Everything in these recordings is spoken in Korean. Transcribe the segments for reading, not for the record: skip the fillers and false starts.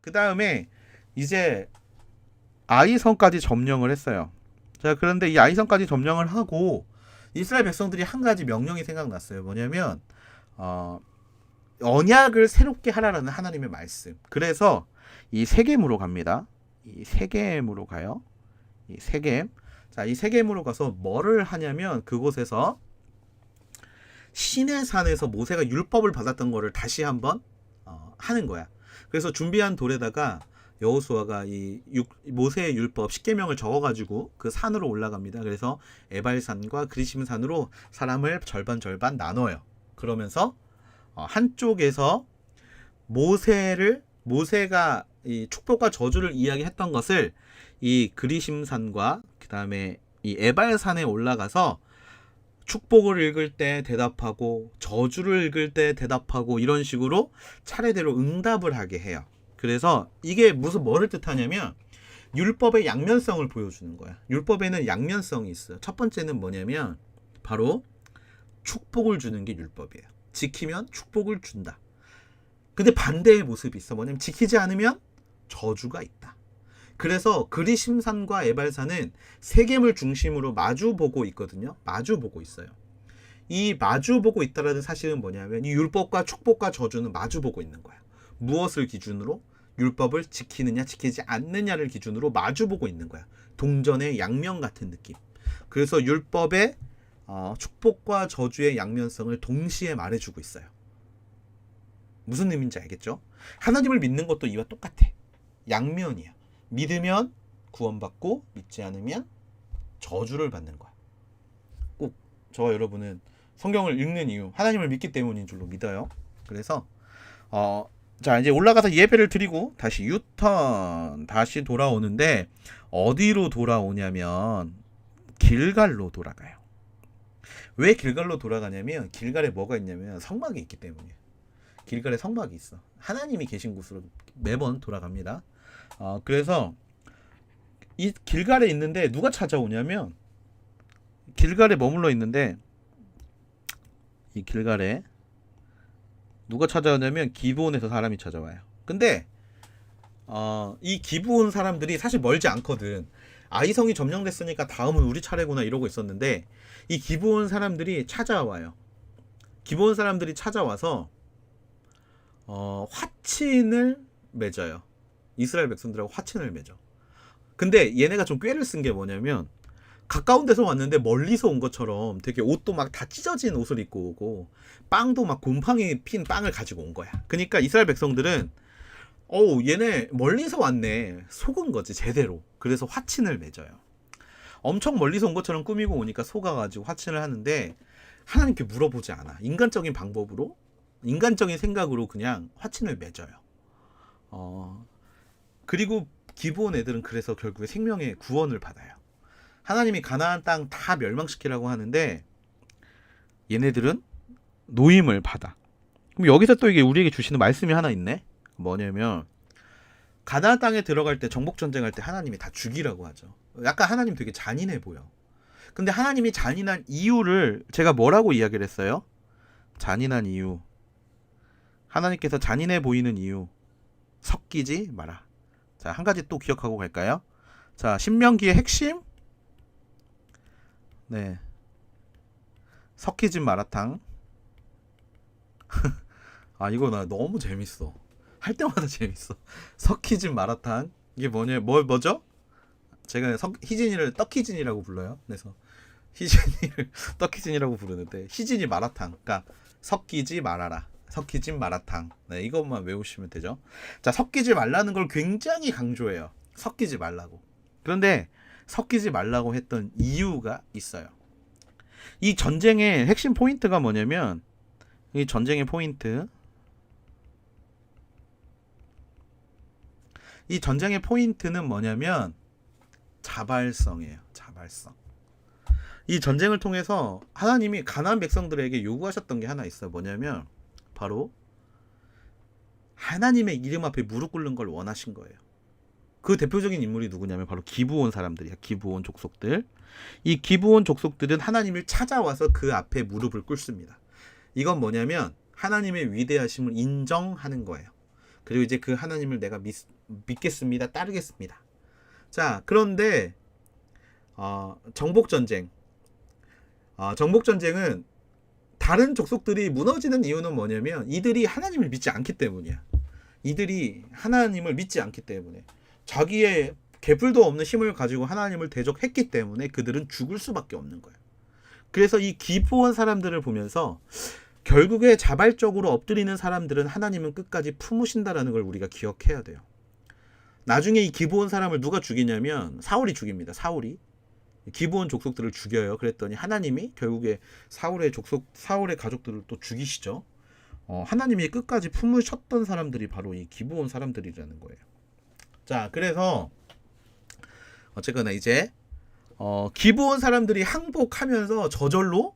그 다음에 이제 아이성까지 점령을 했어요. 자, 그런데 이 아이성까지 점령을 하고 이스라엘 백성들이 한 가지 명령이 생각났어요. 뭐냐면 언약을 새롭게 하라라는 하나님의 말씀. 그래서 이 세겜으로 갑니다. 이 세겜으로 가요. 이 세겜. 자, 이 세겜으로 가서 뭐를 하냐면 그곳에서 시내산에서 모세가 율법을 받았던 거를 다시 한번 하는 거야. 그래서 준비한 돌에다가 여호수아가 이 모세의 율법 10계명을 적어가지고 그 산으로 올라갑니다. 그래서 에발산과 그리심산으로 사람을 절반 나눠요. 그러면서 한쪽에서 모세가 이 축복과 저주를 이야기했던 것을 이 그리심산과 그 다음에 이 에발산에 올라가서 축복을 읽을 때 대답하고 저주를 읽을 때 대답하고 이런 식으로 차례대로 응답을 하게 해요. 그래서 이게 뭐를 뜻하냐면 율법의 양면성을 보여주는 거야. 율법에는 양면성이 있어요. 첫 번째는 뭐냐면 바로 축복을 주는 게 율법이에요. 지키면 축복을 준다. 근데 반대의 모습이 있어. 뭐냐면 지키지 않으면 저주가 있다. 그래서 그리심산과 에발산은 세겜을 중심으로 마주보고 있거든요. 마주보고 있어요. 이 마주보고 있다라는 사실은 뭐냐면 이 율법과 축복과 저주는 마주보고 있는 거야. 무엇을 기준으로? 율법을 지키느냐 지키지 않느냐를 기준으로 마주보고 있는 거야. 동전의 양면 같은 느낌. 그래서 율법의 축복과 저주의 양면성을 동시에 말해주고 있어요. 무슨 의미인지 알겠죠? 하나님을 믿는 것도 이와 똑같아. 양면이야. 믿으면 구원받고 믿지 않으면 저주를 받는 거야. 꼭 저와 여러분은 성경을 읽는 이유 하나님을 믿기 때문인 줄로 믿어요. 그래서 자, 이제 올라가서 예배를 드리고 다시 유턴 다시 돌아오는데 어디로 돌아오냐면 길갈로 돌아가요. 왜 길갈로 돌아가냐면 길갈에 뭐가 있냐면 성막이 있기 때문이에요. 길갈에 성막이 있어. 하나님이 계신 곳으로 매번 돌아갑니다. 그래서 이 길갈에 있는데 누가 찾아오냐면 길갈에 머물러 있는데 이 길갈에 누가 찾아오냐면 기브온에서 사람이 찾아와요. 근데 이 기브온 사람들이 사실 멀지 않거든. 아이성이 점령됐으니까 다음은 우리 차례구나 이러고 있었는데 이 기브온 사람들이 찾아와요. 기브온 사람들이 찾아와서 화친을 맺어요. 이스라엘 백성들하고 화친을 맺어. 근데 얘네가 좀 꾀를 쓴 게 뭐냐면 가까운 데서 왔는데 멀리서 온 것처럼 되게 옷도 막 다 찢어진 옷을 입고 오고 빵도 막 곰팡이 핀 빵을 가지고 온 거야. 그러니까 이스라엘 백성들은 얘네 멀리서 왔네. 속은 거지 제대로. 그래서 화친을 맺어요. 엄청 멀리서 온 것처럼 꾸미고 오니까 속아가지고 화친을 하는데 하나님께 물어보지 않아. 인간적인 방법으로 인간적인 생각으로 그냥 화친을 맺어요. 그리고 기브온 애들은 그래서 결국에 생명의 구원을 받아요. 하나님이 가나안 땅 다 멸망시키라고 하는데 얘네들은 노임을 받아. 그럼 여기서 또 이게 우리에게 주시는 말씀이 하나 있네. 뭐냐면 가나안 땅에 들어갈 때 정복 전쟁할 때 하나님이 다 죽이라고 하죠. 약간 하나님 되게 잔인해 보여. 근데 하나님이 잔인한 이유를 제가 뭐라고 이야기를 했어요? 잔인한 이유. 하나님께서 잔인해 보이는 이유. 섞이지 마라. 자, 한 가지 또 기억하고 갈까요? 자, 신명기의 핵심. 네. 섞이지 마라탕. 이거 나 너무 재밌어. 할 때마다 재밌어. 섞이지 마라탕. 이게 뭐죠? 제가 희진이를 떡희진이라고 불러요. 그래서 희진이를 떡희진이라고 부르는데 희진이 마라탕. 그러니까 섞이지 말아라. 섞이지 마라탕. 네, 이것만 외우시면 되죠. 자, 섞이지 말라는 걸 굉장히 강조해요. 섞이지 말라고. 그런데 섞이지 말라고 했던 이유가 있어요. 이 전쟁의 핵심 포인트가 뭐냐면 이 전쟁의 포인트는 뭐냐면 자발성이에요. 자발성. 이 전쟁을 통해서 하나님이 가나안 백성들에게 요구하셨던 게 하나 있어요. 뭐냐면 바로 하나님의 이름 앞에 무릎 꿇는 걸 원하신 거예요. 그 대표적인 인물이 누구냐면 바로 기브온 사람들이야. 기브온 족속들. 이 기브온 족속들은 하나님을 찾아와서 그 앞에 무릎을 꿇습니다. 이건 뭐냐면 하나님의 위대하심을 인정하는 거예요. 그리고 이제 그 하나님을 내가 믿겠습니다. 따르겠습니다. 자, 그런데 정복전쟁. 정복전쟁은 다른 족속들이 무너지는 이유는 뭐냐면 이들이 하나님을 믿지 않기 때문이야. 이들이 하나님을 믿지 않기 때문에 자기의 개뿔도 없는 힘을 가지고 하나님을 대적했기 때문에 그들은 죽을 수밖에 없는 거야. 그래서 이 기브온 사람들을 보면서 결국에 자발적으로 엎드리는 사람들은 하나님은 끝까지 품으신다라는 걸 우리가 기억해야 돼요. 나중에 이 기브온 사람을 누가 죽이냐면 사울이 죽입니다. 사울이 기브온 족속들을 죽여요. 그랬더니 하나님이 결국에 사울의 가족들을 또 죽이시죠. 하나님이 끝까지 품으셨던 사람들이 바로 이 기브온 사람들이라는 거예요. 자, 그래서 어쨌거나 이제 기브온 사람들이 항복하면서 저절로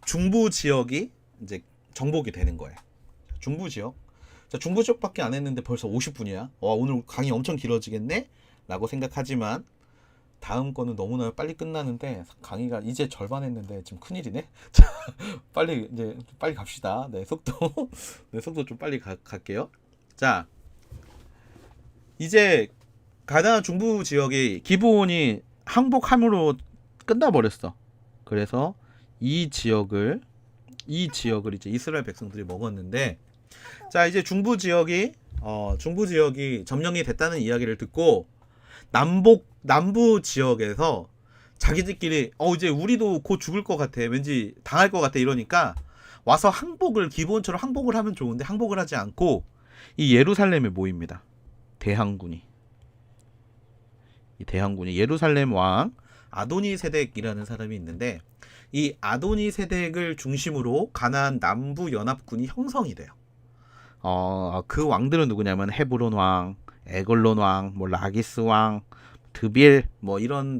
중부 지역이 이제 정복이 되는 거예요. 중부 지역. 자, 중부 지역밖에 안 했는데 벌써 50분이야. 오늘 강의 엄청 길어지겠네? 라고 생각하지만 다음 거는 너무나 빨리 끝나는데 강의가 이제 절반 했는데 지금 큰일이네. 자, 빨리 갑시다. 네, 속도 좀 빨리 갈게요. 자, 이제 가나안 중부 지역이 기브온이 항복함으로 끝나버렸어. 그래서 이 지역을 이제 이스라엘 백성들이 먹었는데, 자, 이제 중부 지역이 점령이 됐다는 이야기를 듣고 남부 지역에서 자기들끼리 이제 우리도 곧 죽을 것 같아, 왠지 당할 것 같아 이러니까 와서 기브온처럼 항복을 하면 좋은데 항복을 하지 않고 이 예루살렘에 모입니다. 대항군이 예루살렘 왕 아도니세덱이라는 사람이 있는데 이 아도니세덱을 중심으로 가나안 남부 연합군이 형성이 돼요. 그 왕들은 누구냐면 헤브론 왕, 에글론 왕, 라기스 왕, 드빌 이런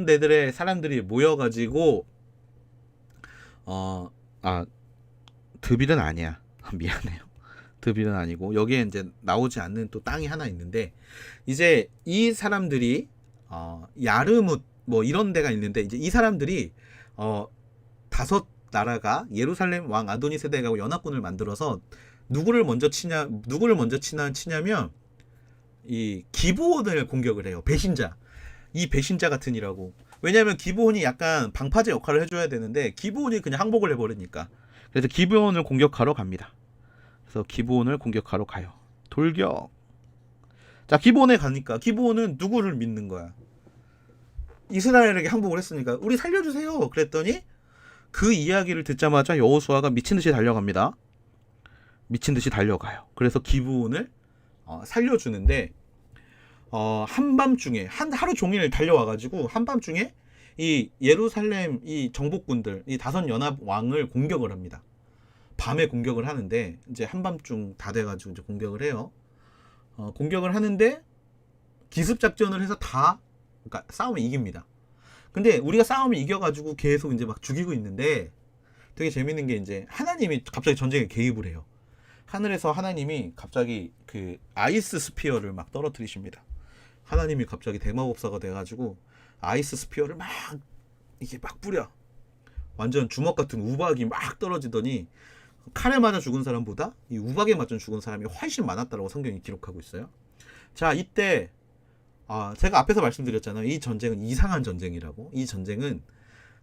데들의 사람들이 모여가지고 드빌은 아니야. 미안해요. 드빌은 아니고 여기에 이제 나오지 않는 또 땅이 하나 있는데 이제 이 사람들이 야르뭇 이런 데가 있는데 이제 이 사람들이 5 나라가 예루살렘 왕 아도니세덱하고 연합군을 만들어서 누구를 먼저 치냐면 이 기브온을 공격을 해요. 이 배신자 같은 이라고. 왜냐하면 기브온이 약간 방파제 역할을 해줘야 되는데 기브온이 그냥 항복을 해버리니까. 그래서 기브온을 공격하러 갑니다. 그래서 기브온을 공격하러 가요. 돌격. 자, 기브온에 가니까 기브온은 누구를 믿는 거야? 이스라엘에게 항복을 했으니까 우리 살려주세요. 그랬더니 그 이야기를 듣자마자 여호수아가 미친듯이 달려갑니다. 미친듯이 달려가요. 그래서 기브온을 살려주는데 한밤중에 하루 종일 달려와가지고 한밤중에 이 예루살렘 이 정복군들 이 5 연합 왕을 공격을 합니다. 밤에 공격을 하는데 이제 한밤중 다 돼가지고 이제 공격을 해요. 공격을 하는데 기습 작전을 해서 그러니까 싸움을 이깁니다. 근데 우리가 싸움을 이겨가지고 계속 이제 막 죽이고 있는데 되게 재밌는 게 이제 하나님이 갑자기 전쟁에 개입을 해요. 하늘에서 하나님이 갑자기 그 아이스 스피어를 막 떨어뜨리십니다. 하나님이 갑자기 대마법사가 돼가지고 아이스 스피어를 막 뿌려. 완전 주먹 같은 우박이 막 떨어지더니 칼에 맞아 죽은 사람보다 이 우박에 맞아 죽은 사람이 훨씬 많았다고 성경이 기록하고 있어요. 자, 이때 제가 앞에서 말씀드렸잖아요. 이 전쟁은 이상한 전쟁이라고. 이 전쟁은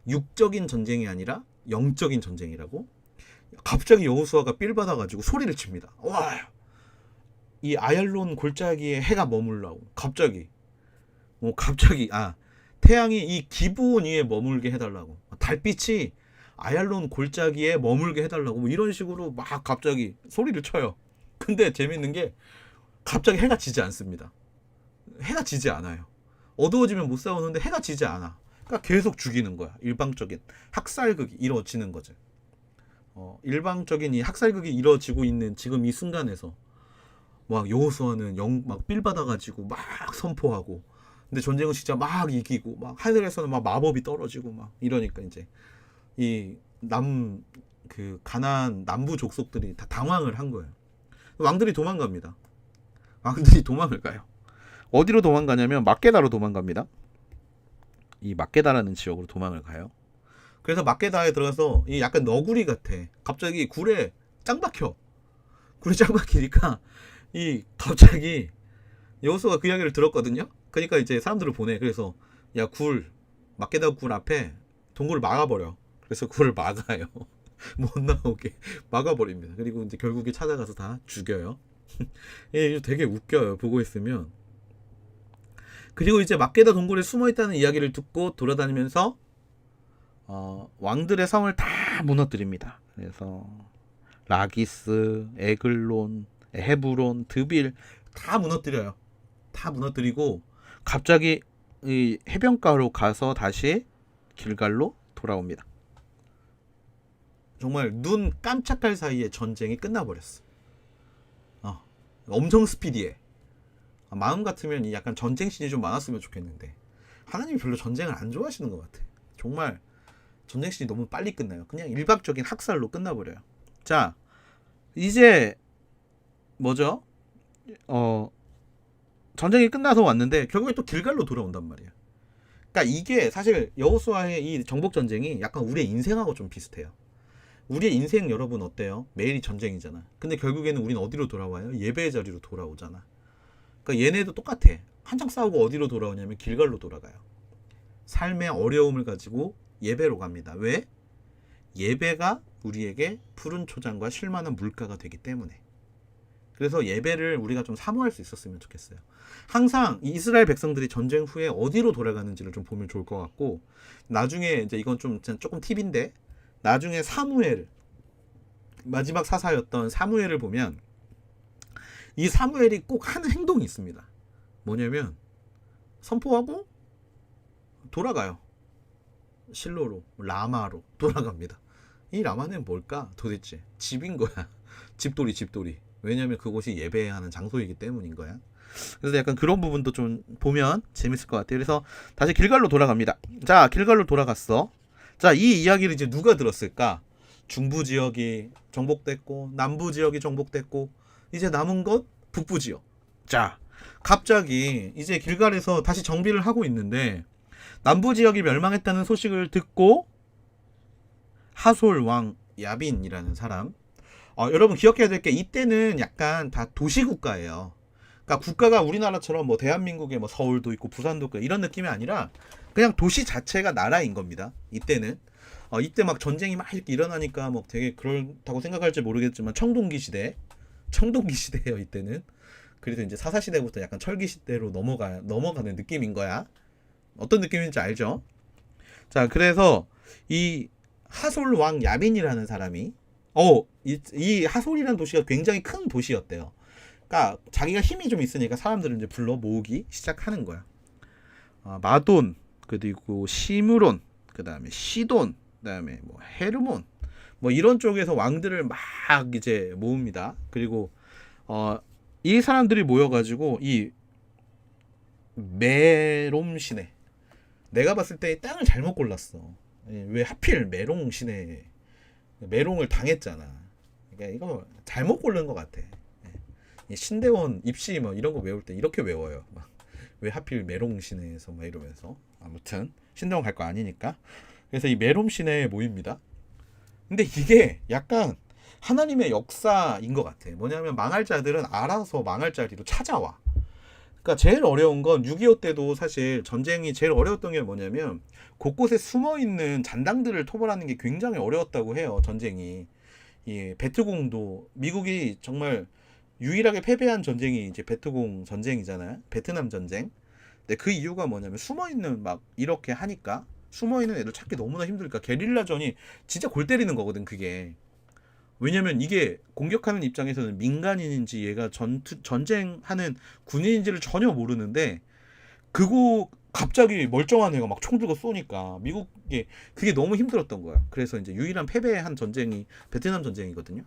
육적인 전쟁이 아니라 영적인 전쟁이라고. 갑자기 여호수아가 삘 받아가지고 소리를 칩니다. 와, 이 아얄론 골짜기에 해가 머물라고. 갑자기 태양이 이 기브온 위에 머물게 해달라고. 달빛이 아얄론 골짜기에 머물게 해달라고. 이런 식으로 막 갑자기 소리를 쳐요. 근데 재밌는 게 갑자기 해가 지지 않습니다. 해가 지지 않아요. 어두워지면 못 싸우는데 해가 지지 않아. 그러니까 계속 죽이는 거야. 일방적인 학살극이 이루어지는 거죠. 일방적인 이 학살극이 이루어지고 있는 지금 이 순간에서 막 여호수아는 막 삘 받아가지고 막 선포하고, 근데 전쟁은 진짜 막 이기고 막 하늘에서는 막 마법이 떨어지고 막 이러니까 이제 이 가나안 남부 족속들이 다 당황을 한 거예요. 왕들이 도망갑니다. 왕들이 도망을 가요. 어디로 도망가냐면 막게다로 도망갑니다. 이 막게다라는 지역으로 도망을 가요. 그래서 막게다에 들어가서 이 약간 너구리 같아. 갑자기 굴에 짱 박혀. 굴에 짱 박히니까 이 갑자기 여호수아가 그 이야기를 들었거든요. 그러니까 이제 사람들을 보내. 그래서 야, 막게다 굴 앞에 동굴을 막아버려. 그래서 굴을 막아요. 못 나오게 막아버립니다. 그리고 이제 결국에 찾아가서 다 죽여요. 예, 되게 웃겨요. 보고 있으면. 그리고 이제 막게다 동굴에 숨어 있다는 이야기를 듣고 돌아다니면서 왕들의 성을 다 무너뜨립니다. 그래서 라기스, 에글론, 헤브론, 드빌 다 무너뜨려요. 다 무너뜨리고 갑자기 이 해변가로 가서 다시 길갈로 돌아옵니다. 정말 눈 깜짝할 사이에 전쟁이 끝나버렸어. 엄청 스피디해. 마음 같으면 이 약간 전쟁 씬이 좀 많았으면 좋겠는데 하나님이 별로 전쟁을 안 좋아하시는 것 같아. 정말 전쟁 씬이 너무 빨리 끝나요. 그냥 일방적인 학살로 끝나버려요. 자, 이제 뭐죠? 전쟁이 끝나서 왔는데 결국에 또 길갈로 돌아온단 말이야. 그러니까 이게 사실 여호수아의 이 정복 전쟁이 약간 우리의 인생하고 좀 비슷해요. 우리의 인생 여러분 어때요? 매일이 전쟁이잖아. 근데 결국에는 우린 어디로 돌아와요? 예배의 자리로 돌아오잖아. 그러니까 얘네도 똑같아. 한창 싸우고 어디로 돌아오냐면 길갈로 돌아가요. 삶의 어려움을 가지고 예배로 갑니다. 왜? 예배가 우리에게 푸른 초장과 쉴만한 물가가 되기 때문에. 그래서 예배를 우리가 좀 사모할 수 있었으면 좋겠어요. 항상 이스라엘 백성들이 전쟁 후에 어디로 돌아가는지를 좀 보면 좋을 것 같고, 나중에 이제 이건 좀 조금 팁인데, 나중에 사무엘, 마지막 사사였던 사무엘을 보면 이 사무엘이 꼭 하는 행동이 있습니다. 뭐냐면 선포하고 돌아가요. 실로로, 라마로 돌아갑니다. 이 라마는 뭘까? 도대체 집인 거야. 집돌이. 왜냐면 그곳이 예배하는 장소이기 때문인 거야. 그래서 약간 그런 부분도 좀 보면 재밌을 것 같아요. 그래서 다시 길갈로 돌아갑니다. 자, 길갈로 돌아갔어. 자, 이 이야기를 이제 누가 들었을까? 중부 지역이 정복됐고 남부 지역이 정복됐고 이제 남은 것 북부 지역. 자, 갑자기 이제 길갈에서 다시 정비를 하고 있는데 남부 지역이 멸망했다는 소식을 듣고 하솔 왕 야빈이라는 사람, 여러분 기억해야 될 게 이때는 약간 다 도시국가예요. 그러니까 국가가 우리나라처럼 뭐 대한민국에 뭐 서울도 있고 부산도 있고 이런 느낌이 아니라 그냥 도시 자체가 나라인 겁니다. 이때는 이때 막 전쟁이 막 이렇게 일어나니까 뭐 되게 그렇다고 생각할지 모르겠지만 청동기 시대예요 이때는. 그래서 이제 사사 시대부터 약간 철기 시대로 넘어가는 느낌인 거야. 어떤 느낌인지 알죠? 자, 그래서 이 하솔 왕 야빈이라는 사람이 이 하솔이라는 도시가 굉장히 큰 도시였대요. 그러니까 자기가 힘이 좀 있으니까 사람들을 이제 불러 모으기 시작하는 거야. 마돈, 그리고 시므론, 그다음에 시돈, 그다음에 뭐 헤르몬, 뭐 이런 쪽에서 왕들을 막 이제 모읍니다. 그리고 이 사람들이 모여가지고 이 메롬 시내, 내가 봤을 때 땅을 잘못 골랐어. 왜 하필 메롱 시내, 메롱을 당했잖아. 그러니까 이거 잘못 고른 것 같아. 신대원 입시 뭐 이런 거 외울 때 이렇게 외워요. 막 왜 하필 메롱 시내에서 막 이러면서. 아무튼 신대원 갈 거 아니니까. 그래서 이 메롬 시내에 모입니다. 근데 이게 약간 하나님의 역사인 것 같아. 뭐냐면 망할 자들은 알아서 망할 자리로 찾아와. 그러니까 제일 어려운 건 6.25 때도 사실 전쟁이 제일 어려웠던 게 뭐냐면 곳곳에 숨어있는 잔당들을 토벌하는 게 굉장히 어려웠다고 해요. 전쟁이. 이 베트공도 미국이 정말 유일하게 패배한 전쟁이 이제 베트공 전쟁이잖아요. 베트남 전쟁. 근데 그 이유가 뭐냐면 숨어있는 막 이렇게 하니까 숨어있는 애들 찾기 너무나 힘들니까 게릴라전이 진짜 골 때리는 거거든 그게. 왜냐면 이게 공격하는 입장에서는 민간인인지 얘가 전쟁하는 군인인지를 전혀 모르는데 그거 갑자기 멀쩡한 애가 막 총 들고 쏘니까 미국에 그게 너무 힘들었던 거야. 그래서 이제 유일한 패배한 전쟁이 베트남 전쟁이거든요.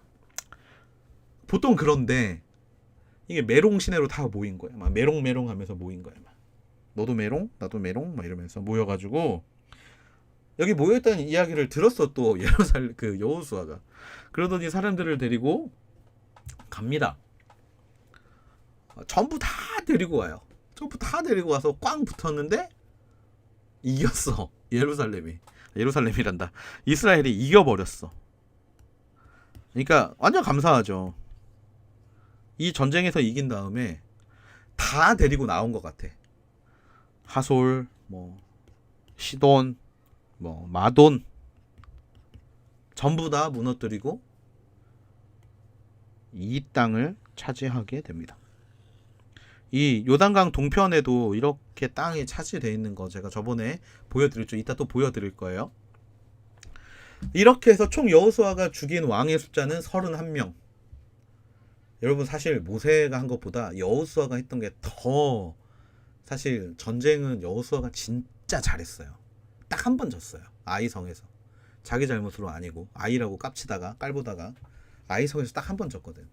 보통 그런데 이게 메롱 시내로 다 모인 거야. 막 메롱 하면서 모인 거야. 막 너도 메롱, 나도 메롱, 막 이러면서 모여가지고 여기 모여있다는 이야기를 들었어. 또 예루살렘 그 여호수아가. 그러더니 사람들을 데리고 갑니다. 전부 다 데리고 와요. 전부 다 데리고 와서 꽝 붙었는데 이겼어. 예루살렘이란다. 이스라엘이 이겨버렸어. 그러니까 완전 감사하죠. 이 전쟁에서 이긴 다음에 다 데리고 나온 것 같아. 하솔, 뭐 시돈, 뭐 마돈 전부 다 무너뜨리고 이 땅을 차지하게 됩니다. 이 요단강 동편에도 이렇게 땅이 차지되어 있는 거 제가 저번에 보여드렸죠. 이따 또 보여드릴 거예요. 이렇게 해서 총 여호수아가 죽인 왕의 숫자는 31명. 여러분 사실 모세가 한 것보다 여호수아가 했던 게 더, 사실 전쟁은 여호수아가 진짜 잘했어요. 딱 한 번 졌어요. 아이성에서. 자기 잘못으로 아니고 아이라고 깝치다가 깔보다가 아이성에서 딱 한 번 졌거든.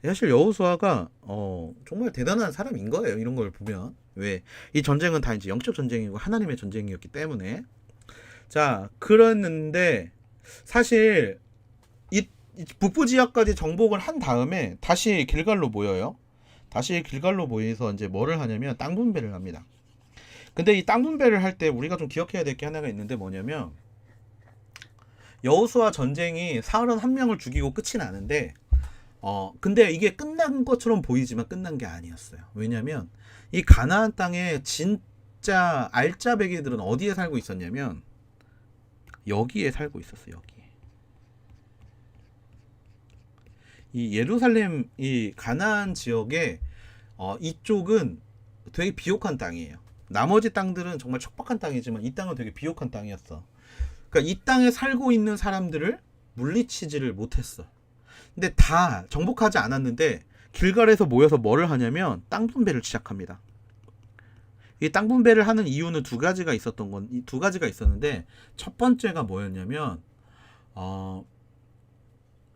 사실 여호수아가 정말 대단한 사람인 거예요. 이런 걸 보면. 왜? 이 전쟁은 다 이제 영적 전쟁이고 하나님의 전쟁이었기 때문에. 자, 그랬는데 사실 이 북부 지역까지 정복을 한 다음에 다시 길갈로 모여요. 다시 길갈로 모여서 이제 뭐를 하냐면 땅 분배를 합니다. 근데 이 땅 분배를 할 때 우리가 좀 기억해야 될 게 하나가 있는데 뭐냐면, 여호수아 전쟁이 31명을 죽이고 끝이 나는데 근데 이게 끝난 것처럼 보이지만 끝난 게 아니었어요. 왜냐면 이 가나안 땅에 진짜 알짜배기들은 어디에 살고 있었냐면 여기에 살고 있었어요. 여기에. 이 예루살렘, 이 가나안 지역에 이쪽은 되게 비옥한 땅이에요. 나머지 땅들은 정말 척박한 땅이지만 이 땅은 되게 비옥한 땅이었어. 그러니까 이 땅에 살고 있는 사람들을 물리치지를 못했어. 근데 다 정복하지 않았는데 길갈에서 모여서 뭐를 하냐면 땅 분배를 시작합니다. 이 땅 분배를 하는 이유는 두 가지가 있었는데, 첫 번째가 뭐였냐면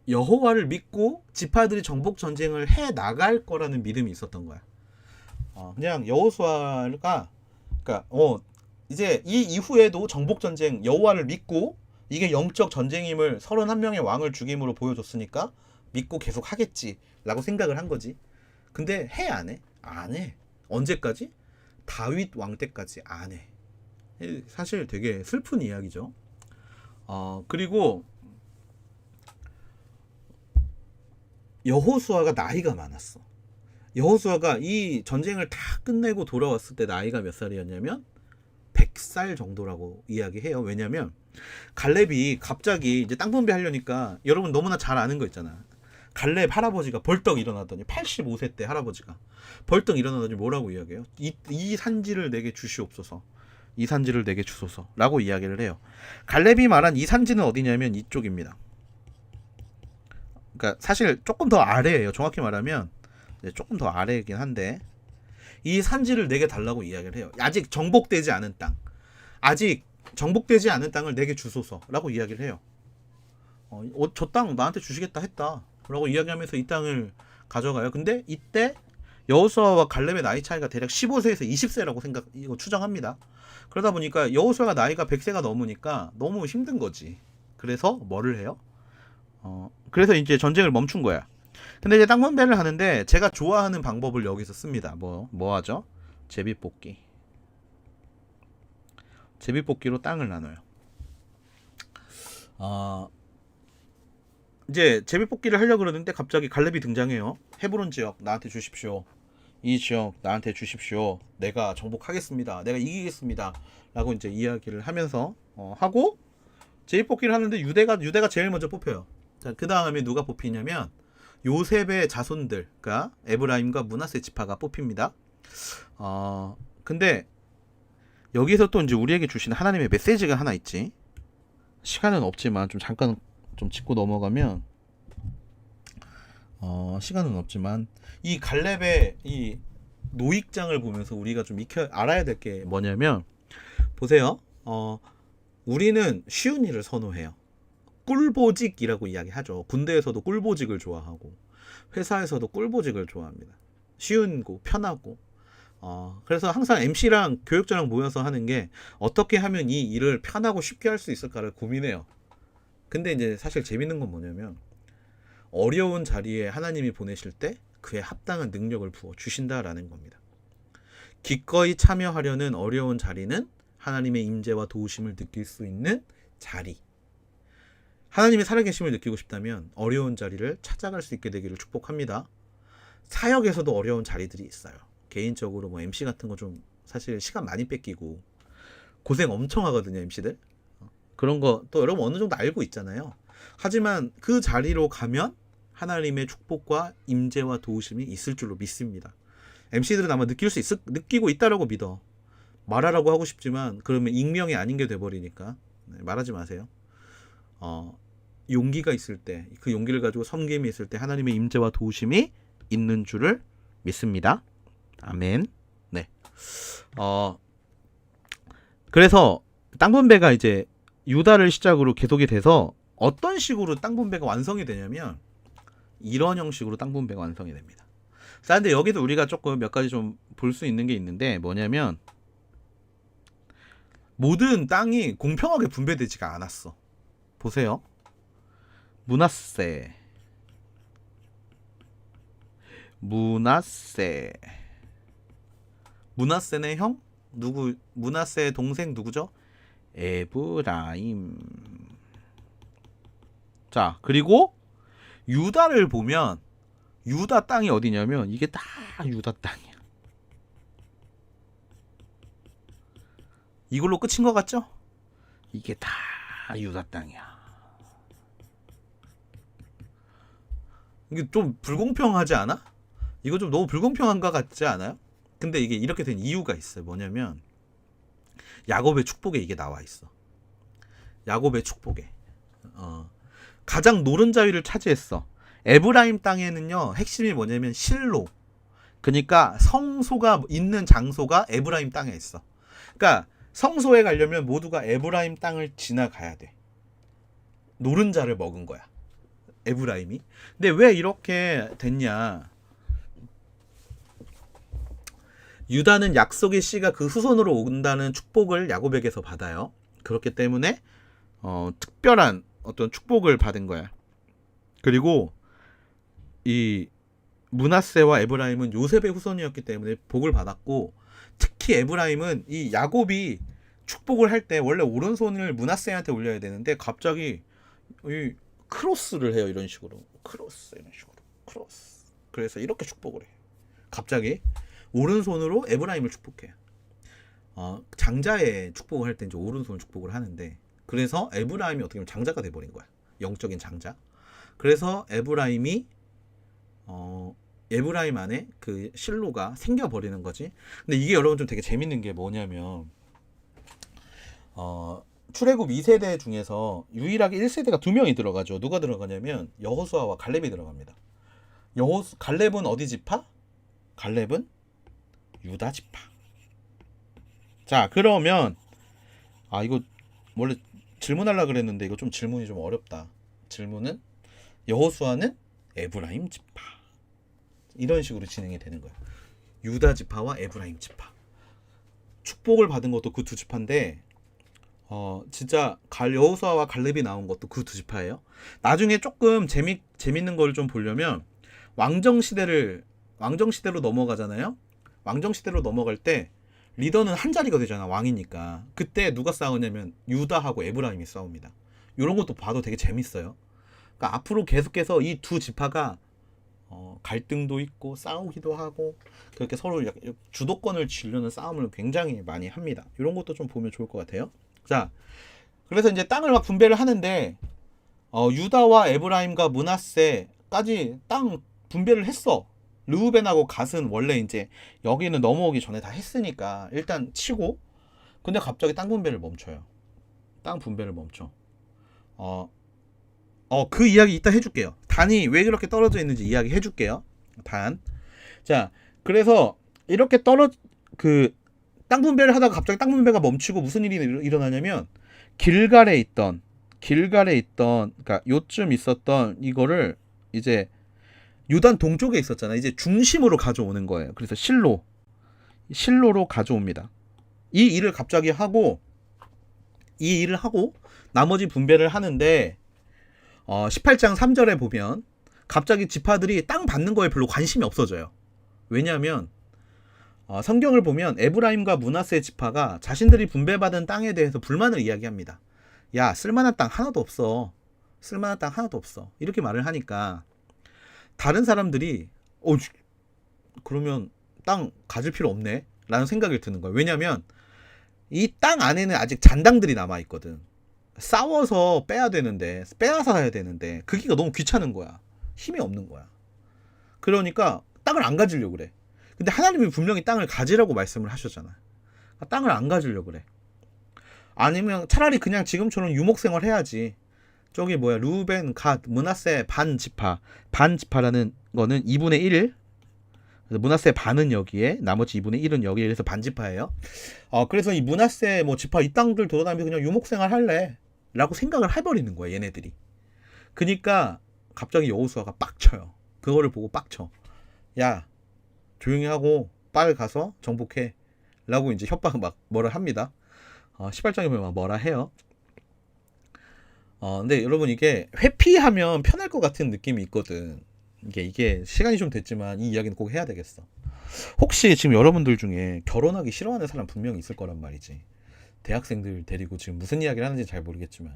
여호와를 믿고 지파들이 정복 전쟁을 해 나갈 거라는 믿음이 있었던 거야. 그냥 여호수아가, 그러니까 이제 이 이후에도 정복 전쟁, 여호와를 믿고 이게 영적 전쟁임을 31명의 왕을 죽임으로 보여줬으니까 믿고 계속 하겠지라고 생각을 한 거지. 근데 해 안 해? 안 해. 언제까지? 다윗 왕 때까지 안 해. 사실 되게 슬픈 이야기죠. 그리고 여호수아가 나이가 많았어. 여호수아가 이 전쟁을 다 끝내고 돌아왔을 때 나이가 몇 살이었냐면 100살 정도라고 이야기해요. 왜냐면 갈렙이 갑자기 이제 땅 분배하려니까, 여러분 너무나 잘 아는 거 있잖아. 갈렙 할아버지가 벌떡 일어나더니 85세 때 할아버지가 벌떡 일어나더니 뭐라고 이야기해요? 이 산지를 내게 주시옵소서. 이 산지를 내게 주소서 라고 이야기를 해요. 갈렙이 말한 이 산지는 어디냐면 이쪽입니다. 그러니까 사실 조금 더 아래예요. 정확히 말하면 조금 더 아래이긴 한데, 이 산지를 내게 달라고 이야기를 해요. 아직 정복되지 않은 땅, 아직 정복되지 않은 땅을 내게 주소서 라고 이야기를 해요. 저 땅 나한테 주시겠다 했다 라고 이야기하면서 이 땅을 가져가요. 근데 이때 여호수아와 갈렙의 나이 차이가 대략 15세에서 20세라고 이거 추정합니다. 그러다 보니까 여호수아가 나이가 100세가 넘으니까 너무 힘든 거지. 그래서 뭐를 해요? 그래서 이제 전쟁을 멈춘 거야. 근데 이제 땅 분배를 하는데 제가 좋아하는 방법을 여기서 씁니다. 뭐 하죠? 제비뽑기. 제비뽑기로 땅을 나눠요. 이제 제비뽑기를 하려고 그러는데 갑자기 갈렙이 등장해요. 헤브론 지역 나한테 주십시오. 이 지역 나한테 주십시오. 내가 정복하겠습니다. 내가 이기겠습니다. 라고 이제 이야기를 하면서 하고 제비뽑기를 하는데 유대가 제일 먼저 뽑혀요. 자, 그 다음에 누가 뽑히냐면 요셉의 자손들, 그러니까 에브라임과 므낫세 지파가 뽑힙니다. 근데 여기서 또 이제 우리에게 주시는 하나님의 메시지가 하나 있지. 시간은 없지만 잠깐 짚고 넘어가면, 시간은 없지만 이 갈렙의 이 노익장을 보면서 우리가 좀 알아야 될 게 뭐냐면, 보세요. 우리는 쉬운 일을 선호해요. 꿀보직이라고 이야기하죠. 군대에서도 꿀보직을 좋아하고 회사에서도 꿀보직을 좋아합니다. 쉬운 거, 편하고. 그래서 항상 MC랑 교육자랑 모여서 하는 게 어떻게 하면 이 일을 편하고 쉽게 할 수 있을까를 고민해요. 근데 이제 사실 재밌는 건 뭐냐면, 어려운 자리에 하나님이 보내실 때 그에 합당한 능력을 부어 주신다라는 겁니다. 기꺼이 참여하려는 어려운 자리는 하나님의 임재와 도우심을 느낄 수 있는 자리. 하나님의 살아계심을 느끼고 싶다면 어려운 자리를 찾아갈 수 있게 되기를 축복합니다. 사역에서도 어려운 자리들이 있어요. 개인적으로 뭐 MC 같은 거 좀 사실 시간 많이 뺏기고 고생 엄청 하거든요, MC들. 그런 거 또 여러분 어느 정도 알고 있잖아요. 하지만 그 자리로 가면 하나님의 축복과 임재와 도우심이 있을 줄로 믿습니다. MC들은 아마 느끼고 있다라고 믿어. 말하라고 하고 싶지만 그러면 익명이 아닌 게 돼버리니까 말하지 마세요. 용기가 있을 때, 그 용기를 가지고 섬김이 있을 때 하나님의 임재와 도우심이 있는 줄을 믿습니다. 아멘. 네. 그래서 땅 분배가 이제 유다를 시작으로 계속이 돼서 어떤 식으로 땅 분배가 완성이 되냐면 이런 형식으로 땅 분배가 완성이 됩니다. 자, 근데 여기도 우리가 조금 몇 가지 좀 볼 수 있는 게 있는데 뭐냐면 모든 땅이 공평하게 분배되지가 않았어. 보세요. 므낫세 므낫세의 형? 누구? 므낫세의 동생 누구죠? 에브라임. 자, 그리고 유다를 보면 유다 땅이 어디냐면 이게 다 유다 땅이야. 이걸로 끝인 것 같죠? 이게 다 유다 땅이야. 이게 좀 불공평하지 않아? 이거 좀 너무 불공평한 것 같지 않아요? 근데 이게 이렇게 된 이유가 있어요. 뭐냐면 야곱의 축복에 이게 나와 있어. 야곱의 축복에 가장 노른자위를 차지했어. 에브라임 땅에는요 핵심이 뭐냐면 실로, 그러니까 성소가 있는 장소가 에브라임 땅에 있어. 그러니까 성소에 가려면 모두가 에브라임 땅을 지나가야 돼. 노른자를 먹은 거야, 에브라임이. 근데 왜 이렇게 됐냐? 유다는 약속의 씨가 그 후손으로 온다는 축복을 야곱에게서 받아요. 그렇기 때문에 특별한 어떤 축복을 받은 거야. 그리고 이 므낫세와 에브라임은 요셉의 후손이었기 때문에 복을 받았고, 특히 에브라임은 이 야곱이 축복을 할 때 원래 오른손을 므낫세한테 올려야 되는데 갑자기 이 크로스를 해요. 이런 식으로 크로스, 이런 식으로 크로스. 그래서 이렇게 축복을 해. 갑자기 오른손으로 에브라임을 축복해. 장자의 축복을 할 때 이제 오른손을 축복을 하는데, 그래서 에브라임이 어떻게 보면 장자가 돼버린 거야. 영적인 장자. 그래서 에브라임 안에 그 실로가 생겨버리는 거지. 근데 이게 여러분 좀 되게 재밌는 게 뭐냐면 출애굽 2세대 중에서 유일하게 1세대가 2명이 들어가죠. 누가 들어가냐면 여호수아와 갈렙이 들어갑니다. 갈렙은 어디 지파? 갈렙은 유다 지파. 자, 그러면 이거 원래 질문하려고 그랬는데 이거 좀 질문이 좀 어렵다. 질문은 여호수아는 에브라임 지파. 이런 식으로 진행이 되는 거예요. 유다 지파와 에브라임 지파. 축복을 받은 것도 그 두 지파인데 진짜 여호수아와 갈렙이 나온 것도 그 두 지파예요. 나중에 조금 재밌는 걸 좀 보려면 왕정 시대로 넘어가잖아요. 왕정 시대로 넘어갈 때 리더는 한 자리가 되잖아, 왕이니까. 그때 누가 싸우냐면 유다하고 에브라임이 싸웁니다. 이런 것도 봐도 되게 재밌어요. 그러니까 앞으로 계속해서 이 두 지파가 갈등도 있고 싸우기도 하고 그렇게 서로 주도권을 쥐려는 싸움을 굉장히 많이 합니다. 이런 것도 좀 보면 좋을 것 같아요. 자, 그래서 이제 땅을 막 분배를 하는데 유다와 에브라임과 므낫세까지 땅 분배를 했어. 르우벤하고 갓은 원래 이제 여기는 넘어오기 전에 다 했으니까 일단 치고, 근데 갑자기 땅 분배를 멈춰요. 땅 분배를 멈춰. 그 이야기 이따 해줄게요. 단이 왜 그렇게 떨어져 있는지 이야기 해줄게요. 단. 자, 그래서 이렇게 땅 분배를 하다가 갑자기 땅 분배가 멈추고 무슨 일이 일어나냐면 길갈에 있던 그러니까 요쯤 있었던 이거를 이제 요단 동쪽에 있었잖아. 이제 중심으로 가져오는 거예요. 그래서 실로로 가져옵니다. 이 일을 갑자기 하고 나머지 분배를 하는데 18장 3절에 보면 갑자기 지파들이 땅 받는 거에 별로 관심이 없어져요. 왜냐하면 성경을 보면 에브라임과 므낫세 지파가 자신들이 분배받은 땅에 대해서 불만을 이야기합니다. 야, 쓸만한 땅 하나도 없어. 이렇게 말을 하니까 다른 사람들이 그러면 땅 가질 필요 없네 라는 생각이 드는 거예요. 왜냐면 이 땅 안에는 아직 잔당들이 남아있거든. 싸워서 빼야 되는데, 빼앗아 가야 되는데 그기가 너무 귀찮은 거야. 힘이 없는 거야. 그러니까 땅을 안 가지려고 그래. 근데 하나님이 분명히 땅을 가지라고 말씀을 하셨잖아. 땅을 안 가지려고 그래. 아니면 차라리 그냥 지금처럼 유목생활 해야지. 저기 뭐야, 루벤, 갓, 므낫세 반지파. 반지파라는 거는 2분의 1. 므낫세 반은 여기에, 나머지 2분의 1은 여기에. 그래서 반지파예요. 그래서 이 므낫세 뭐 지파 이 땅들 돌아다니면서 그냥 유목생활 할래 라고 생각을 해버리는 거야, 얘네들이. 그니까 갑자기 여호수아가 빡쳐요. 그거를 보고 빡쳐. 야, 조용히 하고 빨리 가서 정복해 라고 이제 협박 막 뭐라 합니다. 18장에 보면 막 뭐라 해요. 근데 여러분, 이게 회피하면 편할 것 같은 느낌이 있거든. 이게 시간이 좀 됐지만 이 이야기는 꼭 해야 되겠어. 혹시 지금 여러분들 중에 결혼하기 싫어하는 사람 분명히 있을 거란 말이지. 대학생들 데리고 지금 무슨 이야기를 하는지 잘 모르겠지만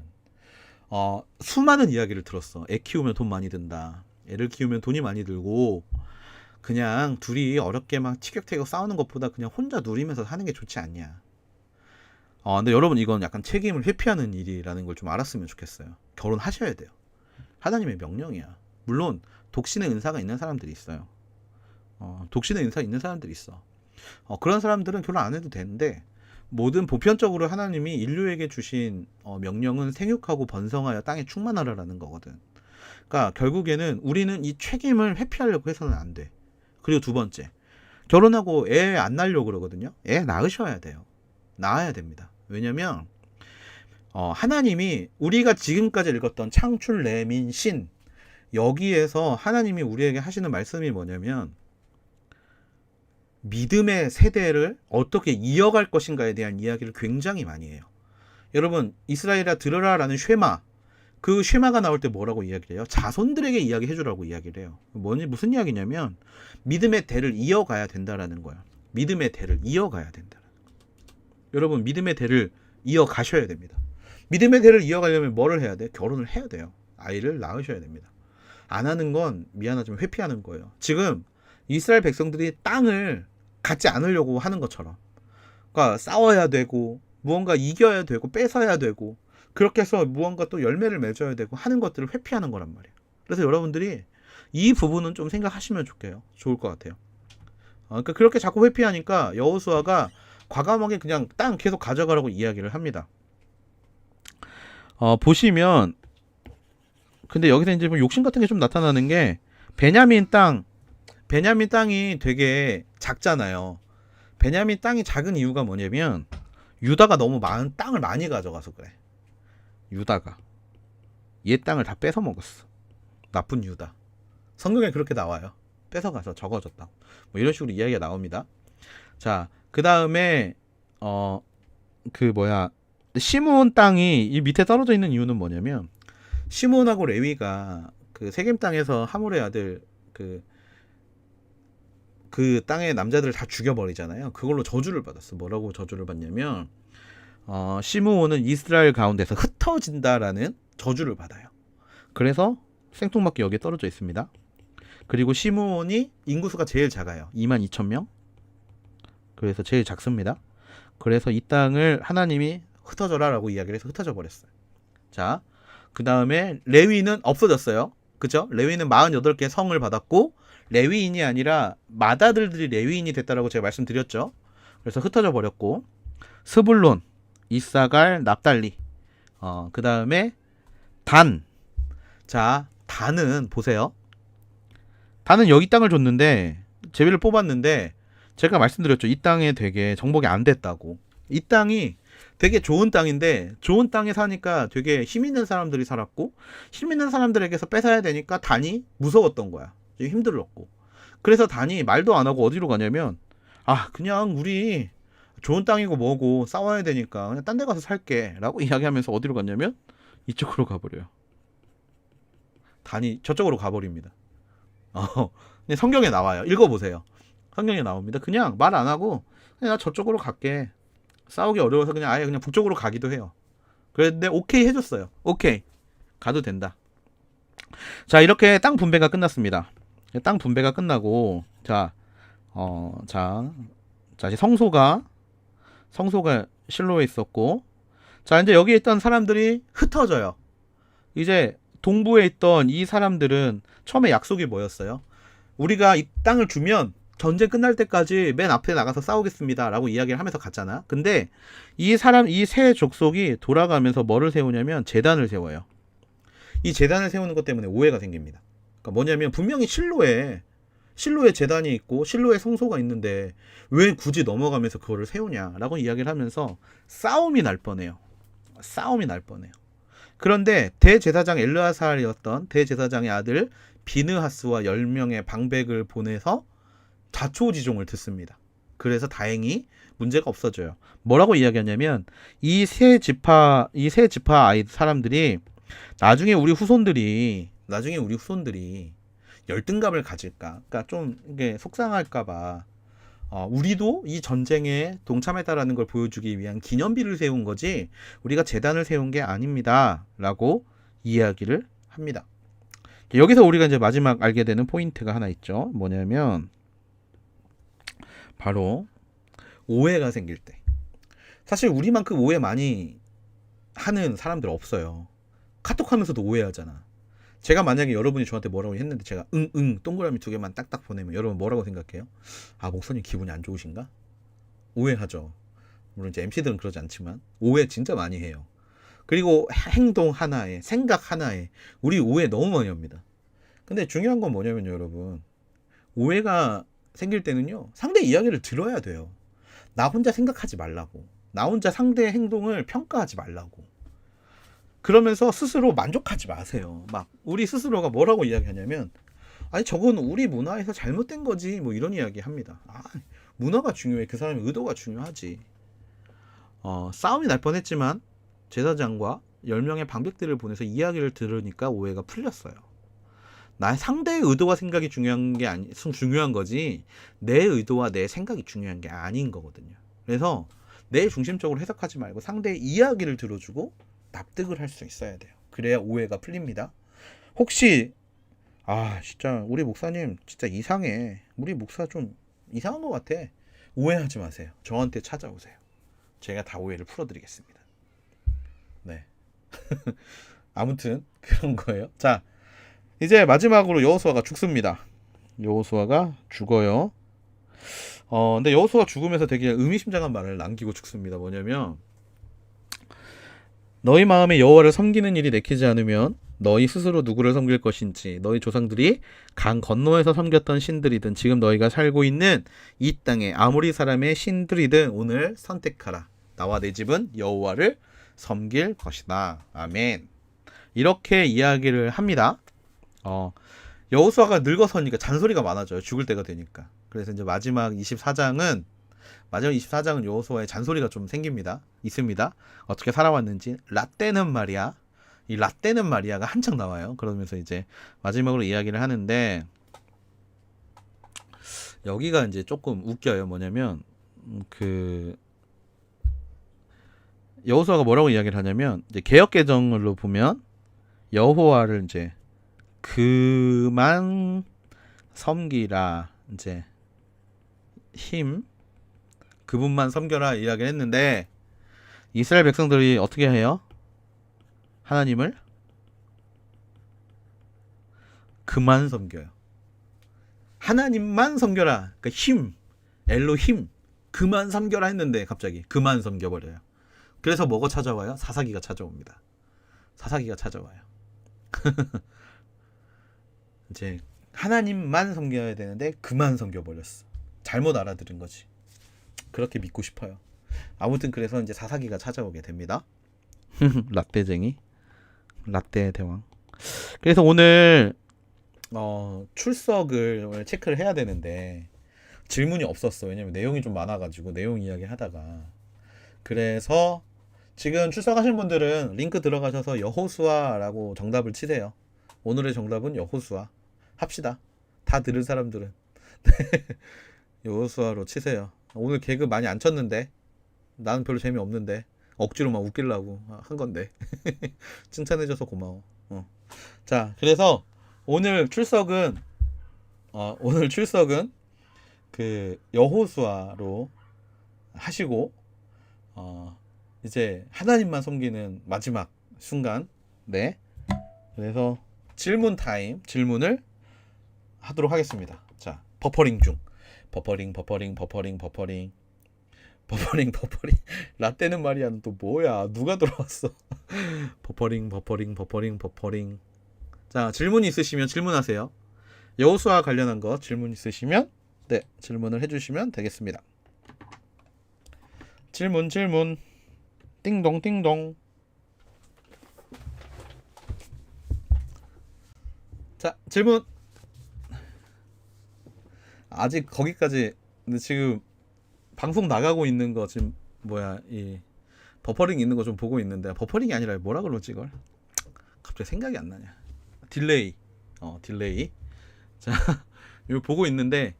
수많은 이야기를 들었어. 애 키우면 돈 많이 든다. 애를 키우면 돈이 많이 들고 그냥 둘이 어렵게 막 티격태격 싸우는 것보다 그냥 혼자 누리면서 사는 게 좋지 않냐. 근데 여러분, 이건 약간 책임을 회피하는 일이라는 걸 좀 알았으면 좋겠어요. 결혼하셔야 돼요. 하나님의 명령이야. 물론 독신의 은사가 있는 사람들이 있어요. 독신의 은사 있는 사람들이 있어. 그런 사람들은 결혼 안 해도 되는데, 모든 보편적으로 하나님이 인류에게 주신 명령은 생육하고 번성하여 땅에 충만하라라는 거거든. 그러니까 결국에는 우리는 이 책임을 회피하려고 해서는 안 돼. 그리고 두 번째, 결혼하고 애 안 낳으려고 그러거든요. 애 낳으셔야 돼요. 낳아야 됩니다. 왜냐면 하나님이 우리가 지금까지 읽었던 창출, 레민, 신, 여기에서 하나님이 우리에게 하시는 말씀이 뭐냐면 믿음의 세대를 어떻게 이어갈 것인가에 대한 이야기를 굉장히 많이 해요. 여러분, 이스라엘아 들으라 라는 쉐마, 그 쉐마가 나올 때 뭐라고 이야기를 해요? 자손들에게 이야기해 주라고 이야기를 해요. 무슨 이야기냐면 믿음의 대를 이어가야 된다라는 거야. 믿음의 대를 이어가야 된다. 여러분, 믿음의 대를 이어가셔야 됩니다. 믿음의 대를 이어가려면 뭐를 해야 돼? 결혼을 해야 돼요. 아이를 낳으셔야 됩니다. 안 하는 건 미안하지만 회피하는 거예요. 지금 이스라엘 백성들이 땅을 갖지 않으려고 하는 것처럼, 그러니까 싸워야 되고 무언가 이겨야 되고 뺏어야 되고 그렇게 해서 무언가 또 열매를 맺어야 되고 하는 것들을 회피하는 거란 말이에요. 그래서 여러분들이 이 부분은 좀 생각하시면 좋을 것 같아요. 그러니까 그렇게 자꾸 회피하니까 여호수아가 과감하게 그냥 땅 계속 가져가라고 이야기를 합니다. 보시면, 근데 여기서 이제 욕심 같은 게 좀 나타나는 게, 베냐민 땅이 되게 작잖아요. 베냐민 땅이 작은 이유가 뭐냐면 유다가 너무 많은 땅을 많이 가져가서 그래. 유다가 얘 땅을 다 뺏어 먹었어. 나쁜 유다. 성경에 그렇게 나와요. 뺏어가서 적어졌다. 뭐 이런 식으로 이야기가 나옵니다. 자, 그 다음에 시므온 땅이 이 밑에 떨어져 있는 이유는 뭐냐면, 시므온하고 레위가 그 세겜 땅에서 하몰의 아들 그 땅의 남자들을 다 죽여버리잖아요. 그걸로 저주를 받았어. 뭐라고 저주를 받냐면 시므온은 이스라엘 가운데서 흩어진다라는 저주를 받아요. 그래서 생뚱맞게 여기에 떨어져 있습니다. 그리고 시므온이 인구수가 제일 작아요. 22,000명. 그래서 제일 작습니다. 그래서 이 땅을 하나님이 흩어져라 라고 이야기를 해서 흩어져 버렸어요. 자, 그 다음에 레위는 없어졌어요. 그죠? 레위는 48개 성을 받았고, 레위인이 아니라 맏아들들이 레위인이 됐다라고 제가 말씀드렸죠. 그래서 흩어져 버렸고, 스불론, 이사갈, 납달리, 그 다음에 단. 자, 단은 보세요. 단은 여기 땅을 줬는데, 제비를 뽑았는데, 제가 말씀드렸죠. 이 땅에 되게 정복이 안 됐다고. 이 땅이 되게 좋은 땅인데, 좋은 땅에 사니까 되게 힘 있는 사람들이 살았고, 힘 있는 사람들에게서 뺏어야 되니까 단이 무서웠던 거야. 힘들었고. 그래서 단이 말도 안 하고 어디로 가냐면, 그냥 우리 좋은 땅이고 뭐고 싸워야 되니까 그냥 딴 데 가서 살게 라고 이야기하면서 어디로 갔냐면 이쪽으로 가버려요. 단이 저쪽으로 가버립니다. 근데 성경에 나와요. 읽어보세요. 성경에 나옵니다. 그냥 말 안 하고 그냥 나 저쪽으로 갈게. 싸우기 어려워서 그냥 아예 그냥 북쪽으로 가기도 해요. 그런데 오케이 해줬어요. 오케이, 가도 된다. 자, 이렇게 땅 분배가 끝났습니다. 땅 분배가 끝나고, 자, 자, 이제 성소가 실로에 있었고, 자, 이제 여기 있던 사람들이 흩어져요. 이제 동부에 있던 이 사람들은 처음에 약속이 뭐였어요? 우리가 이 땅을 주면 전쟁 끝날 때까지 맨 앞에 나가서 싸우겠습니다 라고 이야기를 하면서 갔잖아. 근데 이 세 족속이 돌아가면서 뭐를 세우냐면 제단을 세워요. 이 제단을 세우는 것 때문에 오해가 생깁니다. 그러니까 뭐냐면 분명히 실로에 제단이 있고 실로에 성소가 있는데 왜 굳이 넘어가면서 그거를 세우냐라고 이야기를 하면서 싸움이 날 뻔해요. 그런데 대제사장 엘르아살이었던 대제사장의 아들 비느하스와 10명의 방백을 보내서 자초지종을 듣습니다. 그래서 다행히 문제가 없어져요. 뭐라고 이야기하냐면 이 세 지파 아이 사람들이 나중에 우리 후손들이 열등감을 가질까, 그러니까 좀 이게 속상할까봐 우리도 이 전쟁에 동참했다라는 걸 보여주기 위한 기념비를 세운 거지 우리가 재단을 세운 게 아닙니다 라고 이야기를 합니다. 여기서 우리가 이제 마지막 알게 되는 포인트가 하나 있죠. 뭐냐면 바로 오해가 생길 때. 사실 우리만큼 오해 많이 하는 사람들 없어요. 카톡하면서도 오해하잖아. 제가 만약에 여러분이 저한테 뭐라고 했는데 제가 동그라미 2개만 딱딱 보내면 여러분 뭐라고 생각해요? 아, 목사님 기분이 안 좋으신가? 오해하죠. 물론 이제 MC들은 그러지 않지만 오해 진짜 많이 해요. 그리고 행동 하나에, 생각 하나에 우리 오해 너무 많이 합니다. 근데 중요한 건 뭐냐면요, 여러분. 오해가 생길 때는요, 상대 이야기를 들어야 돼요. 나 혼자 생각하지 말라고. 나 혼자 상대의 행동을 평가하지 말라고. 그러면서 스스로 만족하지 마세요. 막 우리 스스로가 뭐라고 이야기하냐면, 아니 저건 우리 문화에서 잘못된 거지, 뭐 이런 이야기 합니다. 아, 문화가 중요해. 그 사람의 의도가 중요하지. 싸움이 날 뻔했지만 제사장과 10명의 방백들을 보내서 이야기를 들으니까 오해가 풀렸어요. 나의 상대의 의도와 생각이 중요한 거지 내 의도와 내 생각이 중요한 게 아닌 거거든요. 그래서 내 중심적으로 해석하지 말고 상대의 이야기를 들어주고 납득을 할 수 있어야 돼요. 그래야 오해가 풀립니다. 혹시 진짜 우리 목사님 진짜 이상해, 우리 목사 좀 이상한 것 같아, 오해하지 마세요. 저한테 찾아오세요. 제가 다 오해를 풀어드리겠습니다. 네. 아무튼 그런 거예요. 자, 이제 마지막으로 여호수아가 죽습니다. 여호수아가 죽어요. 근데 여호수아 죽으면서 되게 의미심장한 말을 남기고 죽습니다. 뭐냐면, 너희 마음에 여호와를 섬기는 일이 내키지 않으면 너희 스스로 누구를 섬길 것인지, 너희 조상들이 강 건너에서 섬겼던 신들이든 지금 너희가 살고 있는 이 땅에 아무리 사람의 신들이든 오늘 선택하라. 나와 내 집은 여호와를 섬길 것이다. 아멘. 이렇게 이야기를 합니다. 여호수아가 늙어서니까 잔소리가 많아져요. 죽을 때가 되니까. 그래서 이제 마지막 24장은 여호수아의 잔소리가 좀 있습니다. 어떻게 살아왔는지. 라떼는 마리아. 이 라떼는 마리아가 한창 나와요. 그러면서 이제 마지막으로 이야기를 하는데, 여기가 이제 조금 웃겨요. 뭐냐면 여호수아가 뭐라고 이야기를 하냐면, 이제 개역 개정으로 보면 여호와를 이제 그만 섬기라, 이제 그분만 섬겨라 이야기를 했는데, 이스라엘 백성들이 어떻게 해요? 하나님을 그만 섬겨요. 하나님만 섬겨라. 그러니까 엘로힘 그만 섬겨라 했는데 갑자기 그만 섬겨버려요. 그래서 뭐가 찾아와요? 사사기가 찾아옵니다. 이제 하나님만 섬겨야 되는데 그만 섬겨버렸어. 잘못 알아들은 거지. 그렇게 믿고 싶어요. 아무튼 그래서 이제 사사기가 찾아오게 됩니다. 라떼 대왕. 그래서 오늘 출석을 체크를 해야 되는데 질문이 없었어. 왜냐면 내용이 좀 많아가지고 내용 이야기 하다가. 그래서 지금 출석하신 분들은 링크 들어가셔서 여호수아라고 정답을 치세요. 오늘의 정답은 여호수아 합시다. 다 들을 사람들은 여호수아로 치세요. 오늘 개그 많이 안 쳤는데, 나는 별로 재미없는데 억지로 막 웃기려고 한 건데 칭찬해줘서 고마워. 자, 그래서 오늘 출석은 그 여호수아로 하시고 이제 하나님만 섬기는 마지막 순간. 네. 그래서 질문 타임, 질문을 하도록 하겠습니다. 자, 버퍼링 중. 버퍼링. 라떼는 말이야, 또 뭐야? 누가 들어왔어? 버퍼링. 자, 질문 있으시면 질문하세요. 여호수아 관련한 거 질문 있으시면 네, 질문을 해주시면 되겠습니다. 질문. 띵동. 자, 질문. 아직 거기까지. 근데 지금 방송 나가고 있는 거 지금 뭐야, 이 버퍼링 있는 거 좀 보고 있는데, 버퍼링이 아니라 뭐라 그러지 이걸? 갑자기 생각이 안 나냐. 딜레이. 딜레이. 자, 이거 보고 있는데,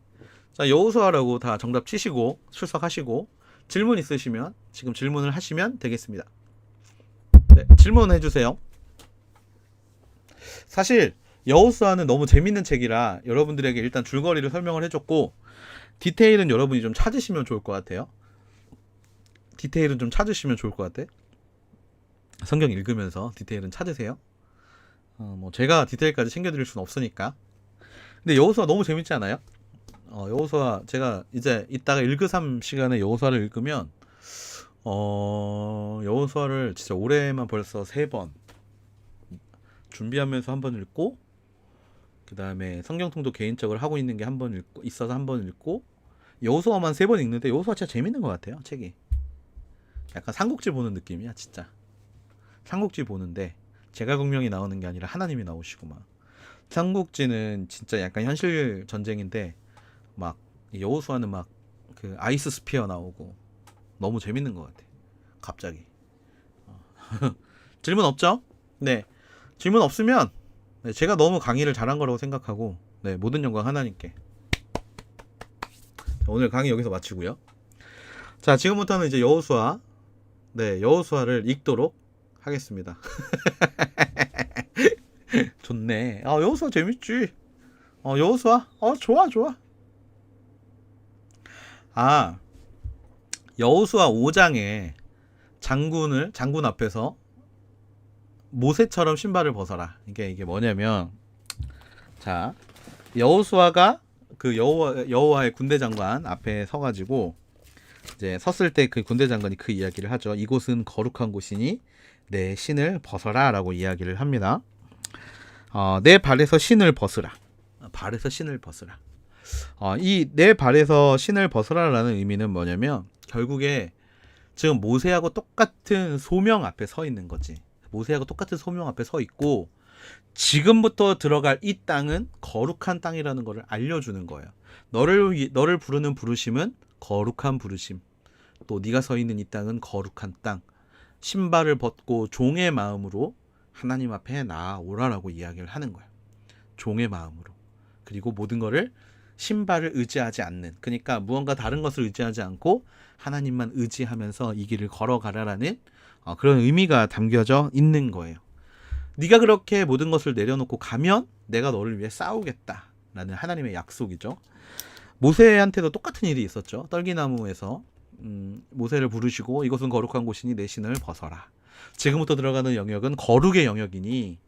자, 여호수아라고 다 정답 치시고 출석하시고 질문 있으시면 지금 질문을 하시면 되겠습니다. 네, 질문해 주세요. 사실 여호수아는 너무 재밌는 책이라 여러분들에게 일단 줄거리를 설명을 해줬고, 디테일은 여러분이 좀 찾으시면 좋을 것 같아요. 성경 읽으면서 디테일은 찾으세요. 뭐 제가 디테일까지 챙겨드릴 수는 없으니까. 근데 여호수아 너무 재밌지 않아요? 여호수아 제가 이제 이따가 1그3 시간에 여호수아를 읽으면 여호수아를 진짜 올해만 벌써 3번 준비하면서 한 번 읽고, 그 다음에 성경통도 개인적으로 하고 있는 게 한 번 읽고 있어서 한 번 읽고, 여호수아만 3번 읽는데 여호수아 진짜 재밌는 것 같아요. 책이 약간 삼국지 보는 느낌이야. 진짜 삼국지 보는데 제갈공명이 나오는 게 아니라 하나님이 나오시고, 막 삼국지는 진짜 약간 현실 전쟁인데 막 여호수아는 막 그 아이스 스피어 나오고 너무 재밌는 것 같아. 갑자기. 질문 없죠? 네, 질문 없으면 네, 제가 너무 강의를 잘한 거라고 생각하고, 네, 모든 영광 하나님께. 자, 오늘 강의 여기서 마치고요. 자, 지금부터는 이제 여호수아, 네, 여호수아를 읽도록 하겠습니다. 좋네. 여호수아 재밌지. 여호수아, 좋아. 여호수아 5장에 장군 앞에서 모세처럼 신발을 벗어라. 이게 뭐냐면, 자, 여호수아가 그 여호와의 군대 장관 앞에 서가지고 이제 섰을 때 그 군대 장관이 그 이야기를 하죠. 이곳은 거룩한 곳이니 내 신을 벗어라라고 이야기를 합니다. 내 발에서 신을 벗으라. 발에서 신을 벗으라. 이 내 발에서 신을 벗으라라는 의미는 뭐냐면, 결국에 지금 모세하고 똑같은 소명 앞에 서 있는 거지. 모세하고 똑같은 소명 앞에 서 있고, 지금부터 들어갈 이 땅은 거룩한 땅이라는 것을 알려주는 거예요. 너를 부르는 부르심은 거룩한 부르심. 또 네가 서 있는 이 땅은 거룩한 땅. 신발을 벗고 종의 마음으로 하나님 앞에 나아오라라고 이야기를 하는 거예요. 종의 마음으로. 그리고 모든 거를 신발을 의지하지 않는, 그러니까 무언가 다른 것을 의지하지 않고 하나님만 의지하면서 이 길을 걸어가라라는 그런 의미가 담겨져 있는 거예요. 네가 그렇게 모든 것을 내려놓고 가면 내가 너를 위해 싸우겠다라는 하나님의 약속이죠. 모세한테도 똑같은 일이 있었죠. 떨기나무에서 모세를 부르시고 이것은 거룩한 곳이니 내 신을 벗어라. 지금부터 들어가는 영역은 거룩의 영역이니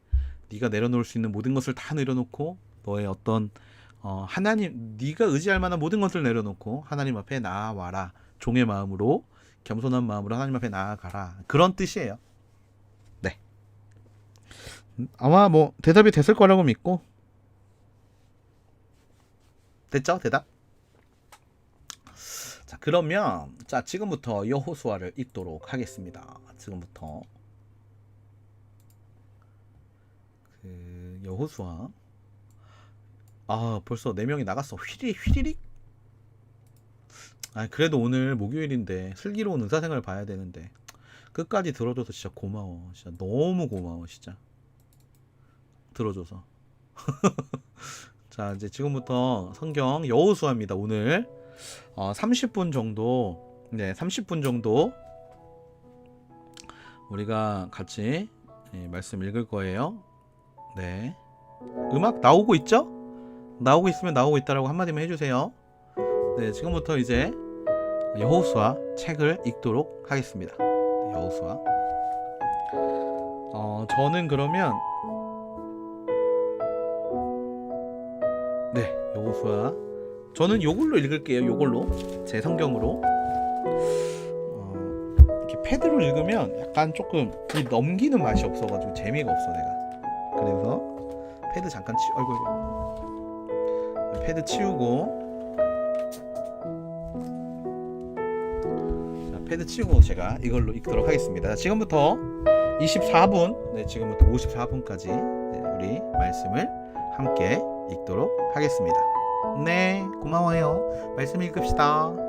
네가 내려놓을 수 있는 모든 것을 다 내려놓고 너의 어떤 하나님, 네가 의지할 만한 모든 것을 내려놓고 하나님 앞에 나아와라. 종의 마음으로, 겸손한 마음으로 하나님 앞에 나아가라. 그런 뜻이에요. 네. 아마 뭐 대답이 됐을 거라고 믿고. 됐죠? 대답? 자, 그러면 지금부터 여호수아를 읽도록 하겠습니다. 지금부터 그 여호수아. 벌써 4명이 나갔어. 휘리릭. 그래도 오늘 목요일인데 슬기로운 의사생활 봐야 되는데 끝까지 들어줘서 진짜 고마워. 진짜 너무 고마워. 진짜 들어줘서. 자, 이제 지금부터 성경 여호수아입니다. 오늘 30분 정도, 네, 30분 정도 우리가 같이 말씀 읽을 거예요. 네, 음악 나오고 있죠? 나오고 있으면 나오고 있다라고 한마디만 해주세요. 네, 지금부터 이제 여호수아 책을 읽도록 하겠습니다. 네, 여호수아. 저는 그러면 네, 여호수아. 저는 요걸로 읽을게요. 요걸로 제 성경으로. 이렇게 패드로 읽으면 약간 조금 이 넘기는 맛이 없어가지고 재미가 없어 내가. 그래서 패드 잠깐 아이고. 패드 치우고. 자, 패드 치우고 제가 이걸로 읽도록 하겠습니다. 지금부터 24분, 네, 지금부터 54분까지 네, 우리 말씀을 함께 읽도록 하겠습니다. 네, 고마워요. 말씀 읽읍시다.